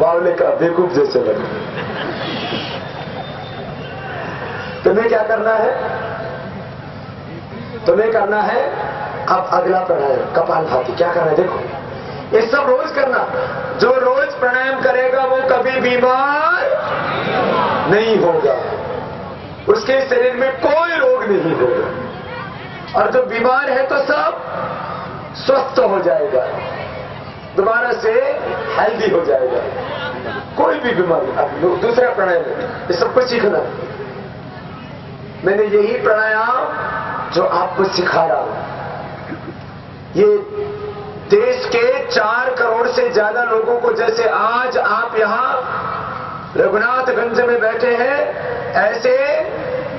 बावले का बेवकूफ जैसे लगे। तुम्हें क्या करना है? तुम्हें करना है अब अगला प्राणायाम कपालभाति। क्या करना है देखो, ये सब रोज करना। जो रोज प्राणायाम करेगा वो कभी बीमार नहीं होगा, उसके शरीर में कोई रोग नहीं होगा, और जो बीमार है तो सब स्वस्थ हो जाएगा, दोबारा से हेल्दी हो जाएगा, कोई भी बीमारी। अब दूसरा प्राणायाम है, ये सबको सीखना। मैंने यही प्राणायाम जो आपको सिखा रहा हूं, ये देश के 4 करोड़ से ज्यादा लोगों को, जैसे आज आप यहां रघुनाथगंज में बैठे हैं, ऐसे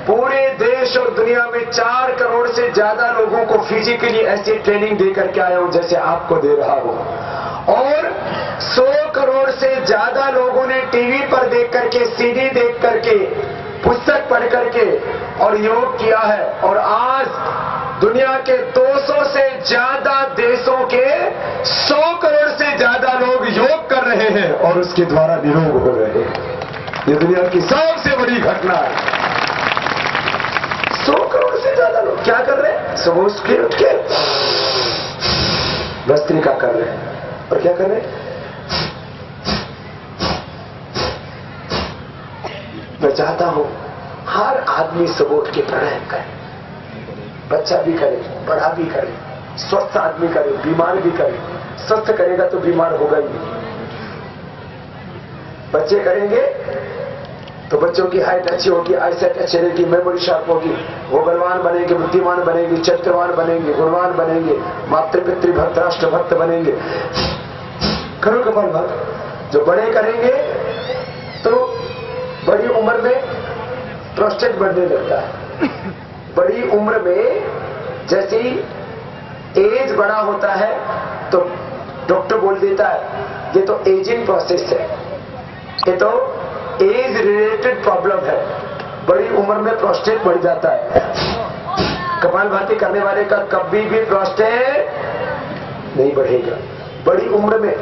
पूरे देश और दुनिया में 4 करोड़ से ज्यादा लोगों को फिजिकली ऐसी ट्रेनिंग दे करके आया हूं जैसे आपको दे रहा हूं। और 100 करोड़ से ज्यादा लोगों ने टीवी पर देख करके, सीडी देख करके, पुस्तक पढ़ करके और योग किया है। और आज दुनिया के 200 से ज्यादा देशों के 100 करोड़ से ज्यादा लोग योग कर रहे हैं और उसके द्वारा निरोग हो रहे हैं। ये दुनिया की सबसे बड़ी घटना है। 100 करोड़ से ज्यादा लोग क्या कर रहे हैं? सुबह उठ के भस्त्रिका कर रहे हैं। और क्या कर रहे हैं? मैं चाहता हूं हर आदमी सुबह उठ के प्राणायाम करे, बच्चा भी करे, बड़ा भी करे, स्वस्थ आदमी करे, बीमार भी करे। स्वस्थ करेगा तो बीमार होगा ही नहीं। बच्चे करेंगे तो बच्चों की हाइट अच्छी होगी, आईसाइट अच्छी रहेगी, मेमोरी शार्प होगी, वो बलवान बनेंगे, बुद्धिमान बनेंगे, चरित्रवान बनेंगे, गुणवान बनेंगे, मातृ पितृ भक्त राष्ट्र भक्त बनेंगे। करो कपालभाति। जो बड़े करेंगे तो बड़ी उम्र में प्रोस्टेट बढ़ने लगता है। बड़ी उम्र में जैसे ही एज बड़ा होता है तो डॉक्टर बोल देता है ये तो एजिंग प्रोसेस है, ये तो एज रिलेटेड प्रॉब्लम है, बड़ी उम्र में प्रोस्टेट बढ़ जाता है। कपालभाति करने वाले का कभी भी प्रोस्टेट नहीं बढ़ेगा। बड़ी उम्र में,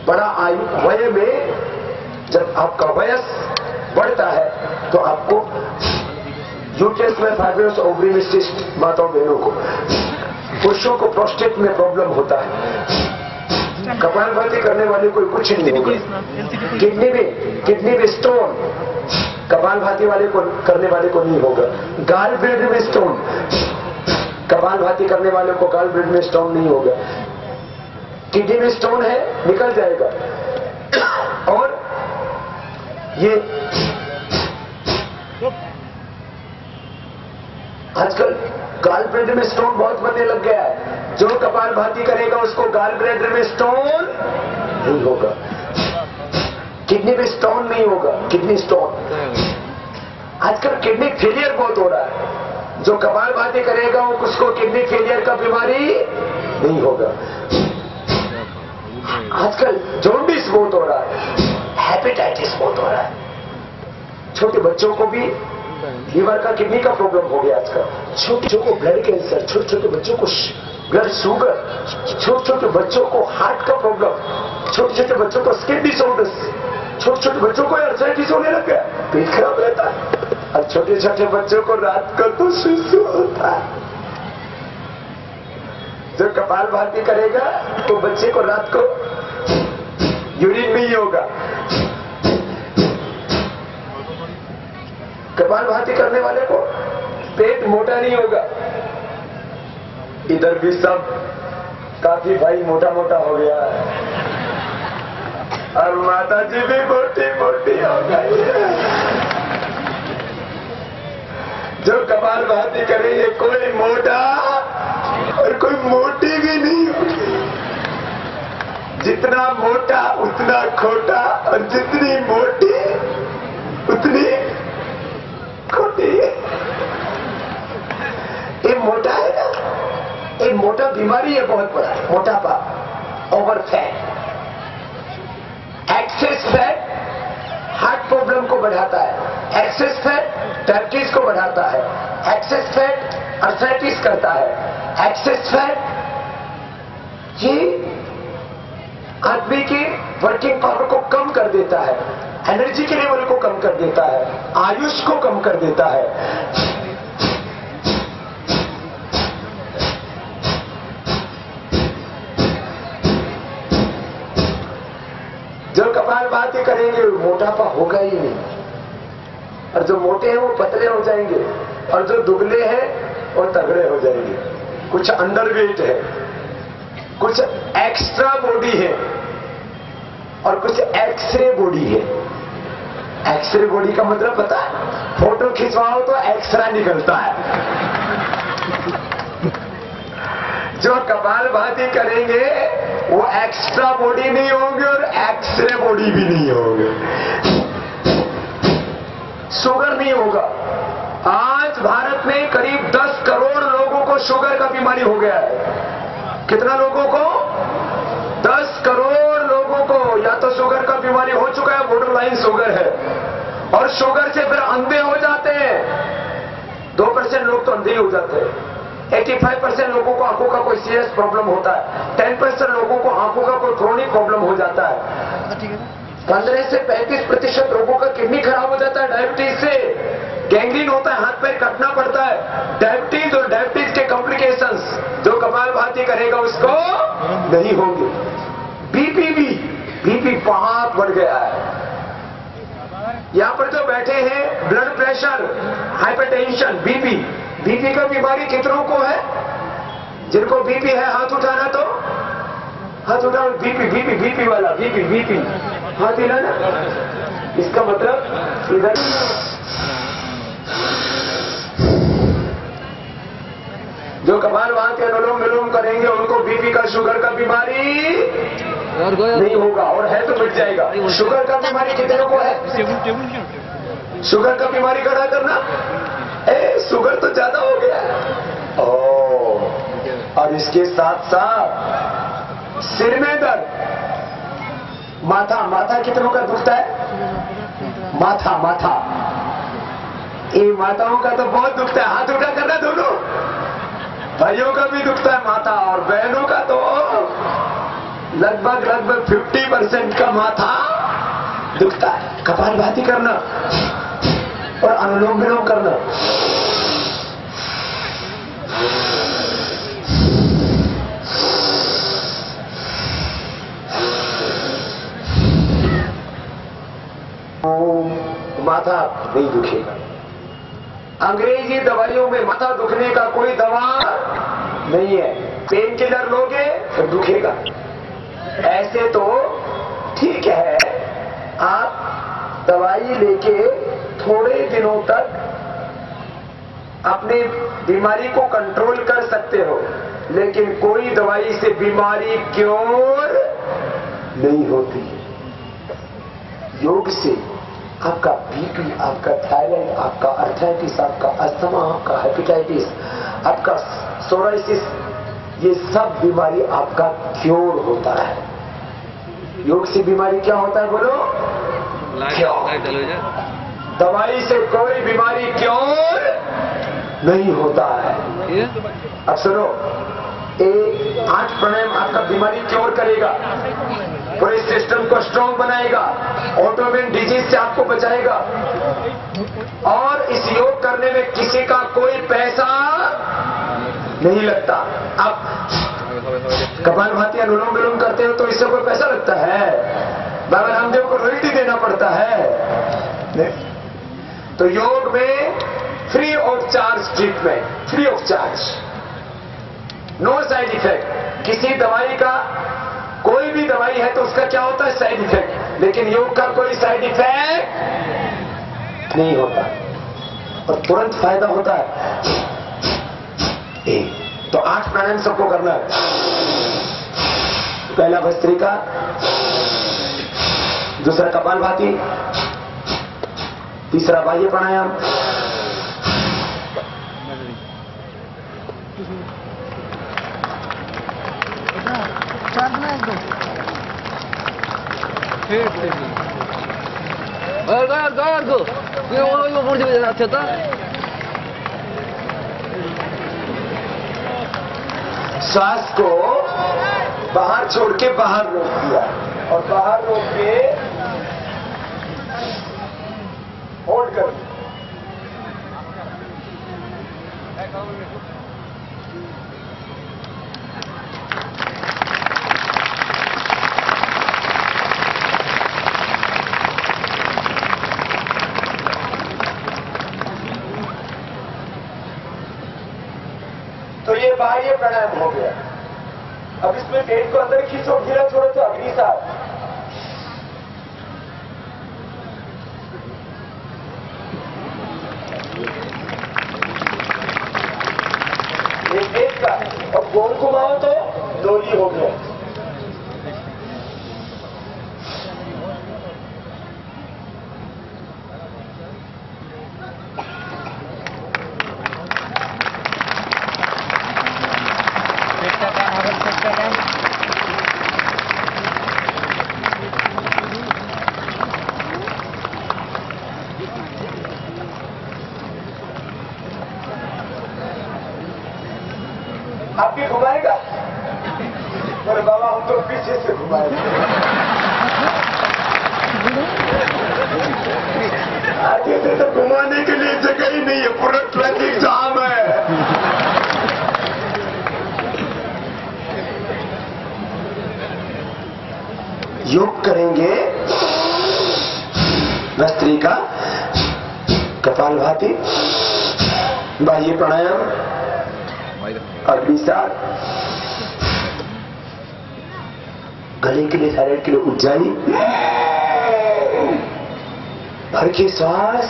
बड़ा आयु वय में जब आपका वयस बढ़ता है तो आपको यूट्रस में फाइब्रोस, ओवरी में सिस्ट, माताओं बहनों को, पुरुषों को प्रोस्टेट में प्रॉब्लम होता है। कपालभाति करने वाले कोई कुछ नहीं होगा। किडनी में स्टोन कपालभाति वाले को करने वाले को नहीं होगा। गाल ब्लेडर में स्टोन कपालभाति करने वाले को गाल ब्लेडर में स्टोन नहीं होगा। किडनी में स्टोन है, निकल जाएगा। और ये आजकल गाल ब्लेडर में स्टोन बहुत बनने लग गया है। जो कपालभाति करेगा उसको गाल ब्लेडर में स्टोन नहीं होगा, किडनी में स्टोन नहीं होगा। किडनी स्टोन, आजकल किडनी फेलियर बहुत हो रहा है। जो कपालभाति करेगा उसको किडनी फेलियर का बीमारी नहीं होगा। आजकल जॉन्डिस बहुत हो रहा है, हेपेटाइटिस बहुत हो रहा है। छोटे बच्चों को भी लीवर का, किडनी का प्रॉब्लम हो गया आजकल। छोटे छोटे को ब्लड कैंसर, छोटे छोटे बच्चों को ब्लड शुगर, छोटे छोटे बच्चों को हार्ट का प्रॉब्लम, छोटे छोटे बच्चों को स्किन डिसऑर्डर्स, छोटे छोटे बच्चों को आर्थराइटिस होने लग गया, पेट खराब रहता है। और छोटे छोटे बच्चों को रात को तो सुसु होता है। जो कपालभाति करेगा तो बच्चे को रात को यूरिन नहीं होगा। कपालभाति करने वाले को पेट मोटा नहीं होगा। इधर भी सब काफी भाई मोटा मोटा हो गया है और माता जी भी मोटी मोटी हो गई है। जो कपालभाति करेंगे कोई मोटा और कोई मोटी भी नहीं होगी। जितना मोटा उतना खोटा और जितनी मोटी उतनी खोटी। ये मोटा है ना, ये मोटा बीमारी है बहुत बड़ा, मोटापा, over fat. Access fat heart problem को बढ़ाता है, एक्सेस फैट डायबिटीज को बढ़ाता है, एक्सेस फैट आर्थराइटिस करता है, एक्सेस फैट ये आदमी की वर्किंग पावर को कम कर देता है, एनर्जी के लेवल को कम कर देता है, आयुष को कम कर देता है। जो कपालभाति करेंगे मोटापा होगा ही नहीं, और जो मोटे हैं वो पतले हो जाएंगे, और जो दुबले हैं वो तगड़े हो जाएंगे। कुछ अंडरवेट है, कुछ एक्स्ट्रा बॉडी है, और कुछ एक्सरे बॉडी है। एक्सरे बॉडी का मतलब पता है? फोटो खिंचवाओ तो एक्सरा निकलता है। जो कपालभाति करेंगे वो एक्स्ट्रा बॉडी नहीं होंगे और एक्सरे बॉडी भी नहीं होंगे। शुगर नहीं होगा। आज भारत में करीब 10 करोड़ लोगों को शुगर का बीमारी हो गया है। कितना लोगों को? 10 करोड़ लोगों को या तो शुगर का बीमारी हो चुका है, बॉर्डर लाइन शुगर है, और शुगर से फिर अंधे हो जाते हैं। 2% लोग तो अंधे ही हो जाते हैं। 85% लोगों को आंखों का कोई सीरियस प्रॉब्लम होता है। 10% लोगों को आंखों का कोई क्रोनिक प्रॉब्लम हो जाता है। 15 से 35% लोगों का किडनी खराब हो जाता है डायबिटीज से। गैंग्रीन होता है, हाथ पैर कटना पड़ता है। डायबिटीज और डायबिटीज के कॉम्प्लिकेशंस जो कपालभाति करेगा उसको नहीं होंगे। बीपी बहुत बढ़ गया है। यहां पर जो बैठे हैं, ब्लड प्रेशर, हाइपरटेंशन, बीपी का बीमारी कितनों को है? जिनको बीपी है हाथ उठाना, तो हाथ उठाओ। बीपी वाला, बीपी हाथ हिलाना। इसका मतलब इधर जो कपालभाति अनुलोम विलोम करेंगे उनको बीपी का, शुगर का बीमारी नहीं होगा, और है तो मिट जाएगा। शुगर का बीमारी कितनों को है? शुगर का बीमारी खड़ा करना, शुगर तो ज्यादा हो गया है। और इसके साथ साथ सिर में दर्द, माथा कितनों का दुखता है? माथा ये माताओं का तो बहुत दुखता है। हाथ उठा करना दोनों भाइयों का भी दुखता है माथा, और बहनों का तो लगभग 50% का माथा दुखता है। कपालभाति करना और अनुलोम विलोम करना। माथा नहीं दुखेगा। अंग्रेजी दवाइयों में माथा दुखने का कोई दवा नहीं है। पेन किलर लोगे तो दुखेगा। ऐसे तो ठीक है, आप दवाई लेके थोड़े दिनों तक अपनी बीमारी को कंट्रोल कर सकते हो, लेकिन कोई दवाई से बीमारी क्योर नहीं होती। योग से आपका बीपी, आपका थायराइड, आपका अर्थराइटिस, आपका अस्थमा, आपका हेपेटाइटिस, आपका सोराइसिस, ये सब बीमारी आपका क्योर होता है। योग से बीमारी क्या होता है बोलो? दवाई से कोई बीमारी क्योर नहीं होता है। अब सुनो, 8 प्राणायाम आपका बीमारी क्योर करेगा, पूरे सिस्टम को स्ट्रांग बनाएगा, ऑटोइम्यून डिजीज से आपको बचाएगा, और इस योग करने में किसी का कोई पैसा नहीं लगता। अब कपालभाति अनुलोम विलोम करते हो तो इससे कोई पैसा लगता है? बाबा रामदेव को रॉयल्टी देना पड़ता है? नहीं। तो योग में free of charge treatment, free of charge, no side effect. किसी दवाई का, कोई भी दवाई है तो उसका क्या होता है? Side effect. लेकिन योग का कोई साइड इफेक्ट नहीं होता और तुरंत फायदा होता है। तो 8 प्राणायाम सबको करना है। पहला भस्त्रिका, दूसरा कपालभाति, तीसरा बाह्य प्राणायाम, श्वास को बाहर छोड़ के बाहर रोक दिया। और बाहर रोक के होल्ड कर। तो ये बाह्य प्राणायाम हो गया। अब इसमें पेट को अंदर खींचो, ढीला छोड़ो तो अग्नि साफ। एक का और गोल घुमाओ तो डोली हो गया। आप भी घुमाएगा? अरे बाबा हम तो पीछे से घुमाएंगे। आगे से तो घुमाने के लिए जगह ही नहीं है, पूरा ट्रैफिक जाम है। योग करेंगे भस्त्रिका, कपालभाति, बाह्य प्राणायाम, अग्निसार, गले के लिए थायराइड के लिए उज्जाई, भर के श्वास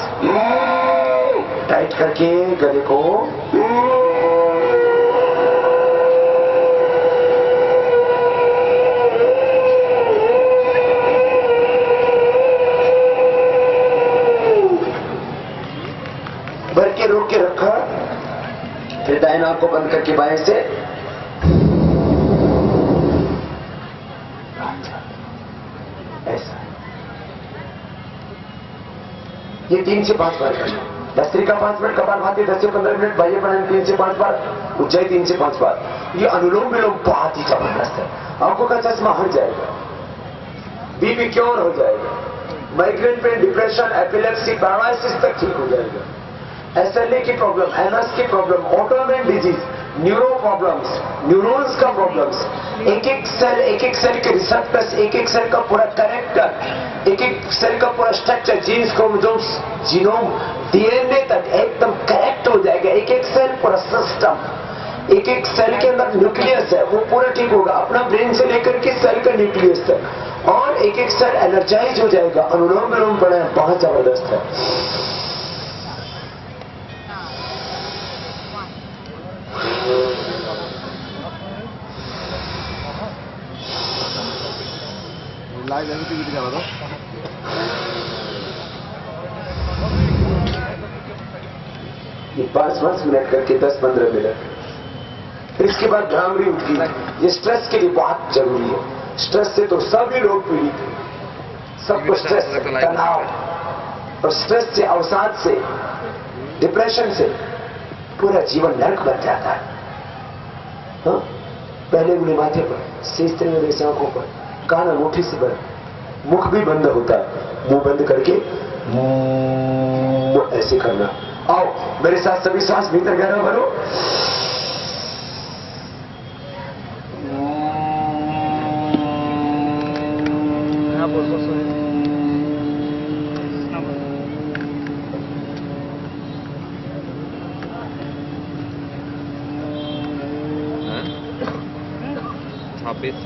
टाइट करके गले को, भर के रोक के रखा। फिर दाहिने आंख को बंद करके बाएं से ऐसा। ये 3 से 5 बार करना। भस्त्रिका 5 मिनट, कपालभाति 10 से 15 मिनट, बाह्य प्राणायाम 3 से 5 बार, उज्जाई 3 से 5 बार। ये अनुलोम विलोम बहुत ही जबरदस्त है। आंखों का चश्मा हट जाएगा, बीपी क्योर हो जाएगा, migraine pain, depression, epilepsy, paralysis तक ठीक हो जाएगा। एसएलए की प्रॉब्लम, एमएस की problem, autoimmune disease, neuro problems, neurons का प्रॉब्लम्स, एक एक सेल के रिसेप्टर्स, एक एक सेल का पूरा कैरेक्टर, एक एक सेल का पूरा structure, genes, chromosomes, genome, DNA तक एकदम करेक्ट हो जाएगा। एक एक सेल पूरा सिस्टम, एक एक सेल के अंदर न्यूक्लियस है, वो पूरा ठीक होगा, अपना ब्रेन से लेकर के सेल का न्यूक्लियस तक, और एक एक सेल एनर्जाइज हो जाएगा। अनुलोम विलोम प्राणायाम बहुत जबरदस्त है। लाइव एक्टिविटी का बताओ। ये 5 मिनट करके 10-15 मिनट। फिर इसके बाद भ्रामरी उठती है। ये स्ट्रेस के लिए बहुत जरूरी है। स्ट्रेस से तो सभी लोग पीड़ित हैं, सबको स्ट्रेस, तनाव और स्ट्रेस से, अवसाद से, डिप्रेशन से पूरा जीवन नरक बन जाता है। हाँ? पहले उंगली माथे पर, सीस्ते में जैसे आंखों पर, कान अंगूठी से बंद, मुख भी बंद होता है, मुंह बंद करके ऐसे करना। आओ मेरे साथ सभी सांस भीतर गहरा भरो।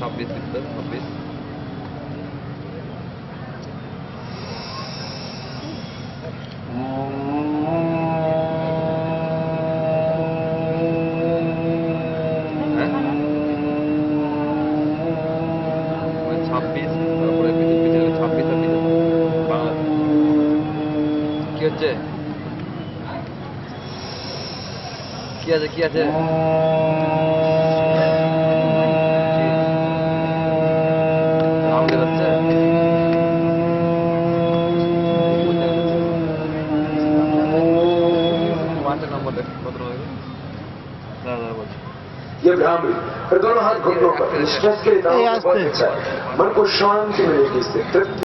छब्बीस 26 কি আছে আমাদের হচ্ছে নম্বর কত ये भ्रामरी फिर दोनों हाथ घुटनों पर। स्ट्रेस के लिए बहुत अच्छा है, मन को शांति मिलेगी इससे, तृप्ति